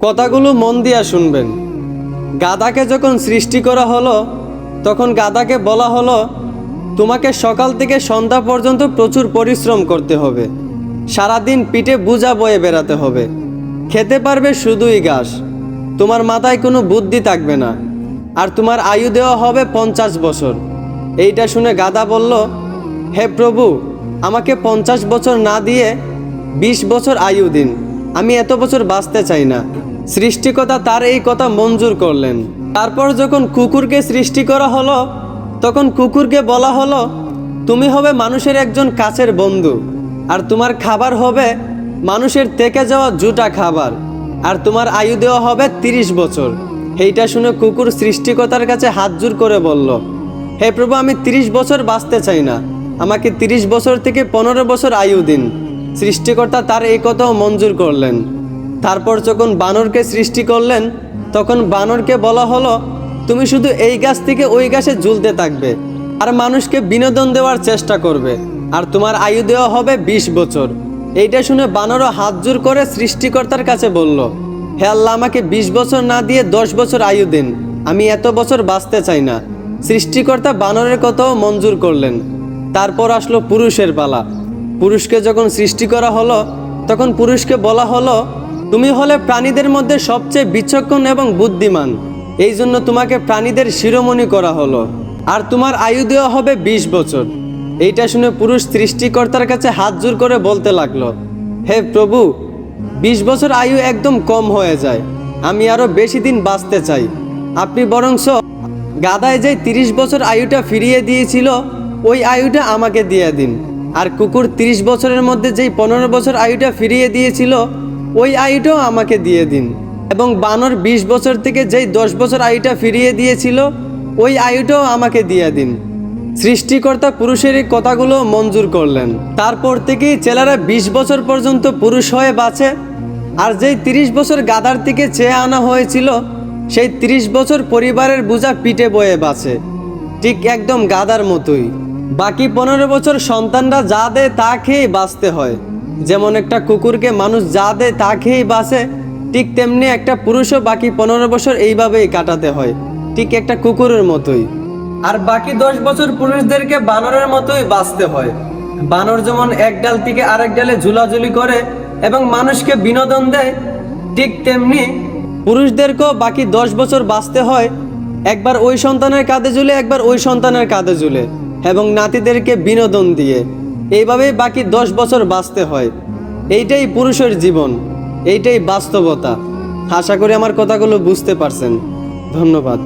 কথাগুলো মন দিয়া শুনবেন। গাধাকে যখন সৃষ্টি করা হলো তখন গাধাকে বলা হলো, তোমাকে সকাল থেকে সন্ধ্যা পর্যন্ত প্রচুর পরিশ্রম করতে হবে, সারাদিন পিঠে বোঝা বয়ে বেড়াতে হবে, খেতে পারবে শুধুই ঘাস, তোমার মাথায় কোনো বুদ্ধি থাকবে না, আর তোমার আয়ু দেওয়া হবে 50 বছর। এইটা শুনে গাধা বলল, হে প্রভু, আমাকে 50 বছর না দিয়ে 20 বছর আয়ু দিন, আমি এত বছর বাঁচতে চাই না। সৃষ্টিকর্তা তার এই কথা মঞ্জুর করলেন। তারপর যখন কুকুরকে সৃষ্টি করা হলো তখন কুকুরকে বলা হলো, তুমি হবে মানুষের একজন কাছের বন্ধু, আর তোমার খাবার হবে মানুষের থেকে যাওয়া জুটা খাবার, আর তোমার আয়ু দেওয়া হবে 30 বছর। এইটা শুনে কুকুর সৃষ্টিকর্তার কাছে হাত জোড় করে বলল, হে প্রভু, আমি 30 বছর বাঁচতে চাই না, আমাকে 30 বছর থেকে 15 বছর আয়ু দিন। সৃষ্টিকর্তা তার এই কথাও মঞ্জুর করলেন। তারপর যখন বানরকে সৃষ্টি করলেন তখন বানরকে বলা হলো, তুমি শুধু এই গাছ থেকে ওই গাছে ঝুলতে থাকবে আর মানুষকে বিনোদন দেওয়ার চেষ্টা করবে, আর তোমার আয়ু দেওয়া হবে 20 বছর। এইটা শুনে বানরও হাত জোড় করে সৃষ্টিকর্তার কাছে বলল, হে আল্লাহ, আমাকে 20 বছর না দিয়ে 10 বছর আয়ু দিন, আমি এত বছর বাঁচতে চাই না। সৃষ্টিকর্তা বানরের কথাও মঞ্জুর করলেন। তারপর আসলো পুরুষের পালা। পুরুষকে যখন সৃষ্টি করা হলো তখন পুরুষকে বলা হলো, তুমি হলে প্রাণীদের মধ্যে সবচেয়ে বিচক্ষণ এবং বুদ্ধিমান, এই জন্য তোমাকে প্রাণীদের শিরোমণি করা হলো, আর তোমার আয়ু দেওয়া হবে 20 বছর। এইটা শুনে পুরুষ সৃষ্টিকর্তার কাছে হাত জোড় করে বলতে লাগলো, হে প্রভু, 20 বছর আয়ু একদম কম হয়ে যায়, আমি আরো বেশি দিন বাঁচতে চাই, আপনি বরংস গাধায় যে 30 বছর আয়ুটা ফিরিয়ে দিয়েছিল ওই আয়ুটা আমাকে দিয়ে দিন, আর কুকুর 30 বছরের মধ্যে যেই 15 বছর আয়ুটা ফিরিয়ে দিয়েছিল ওই আয়ুটাও আমাকে দিয়ে দিন, এবং বানর 20 বছর থেকে যেই 10 বছর আয়ুটা ফিরিয়ে দিয়েছিল ওই আয়ুটাও আমাকে দিয়ে দিন। সৃষ্টিকর্তা পুরুষের এই কথাগুলো মঞ্জুর করলেন। তারপর থেকেই ছেলেরা 20 বছর পর্যন্ত পুরুষ হয়ে বাঁচে, আর যেই 30 বছর গাধার থেকে চেয়ে আনা হয়েছিল সেই 30 বছর পরিবারের বোঝা পিঠে বয়ে বাঁচে, ঠিক একদম গাধার মতোই। বাকি 15 বছর সন্তানরা যা দেয় তা খেয়েই বাঁচতে হয়। যেমন একটা কুকুরকে মানুষ যা দেয় তা খেয়েই বাঁচে, ঠিক তেমনি একটা পুরুষও বাকি 15 বছর এইভাবেই কাটাতে হয়, ঠিক একটা কুকুরের মতোই। আর বাকি 10 বছর পুরুষদেরকে বানরের মতোই বাঁচতে হয়। বানর যেমন এক ডাল থেকে আরেক ডালে ঝুলাঝুলি করে এবং মানুষকে বিনোদন দেয়, ঠিক তেমনি পুরুষদেরকেও বাকি 10 বছর বাঁচতে হয়, একবার ওই সন্তানের কাঁধে ঝুলে একবার ওই সন্তানের কাঁধে ঝুলে, এবং নাতিদেরকে বিনোদন দিয়ে এইভাবেই বাকি 10 বছর বাঁচতে হয়। এইটাই পুরুষের জীবন, এইটাই বাস্তবতা। আশা করি আমার কথাগুলো বুঝতে পারছেন। ধন্যবাদ।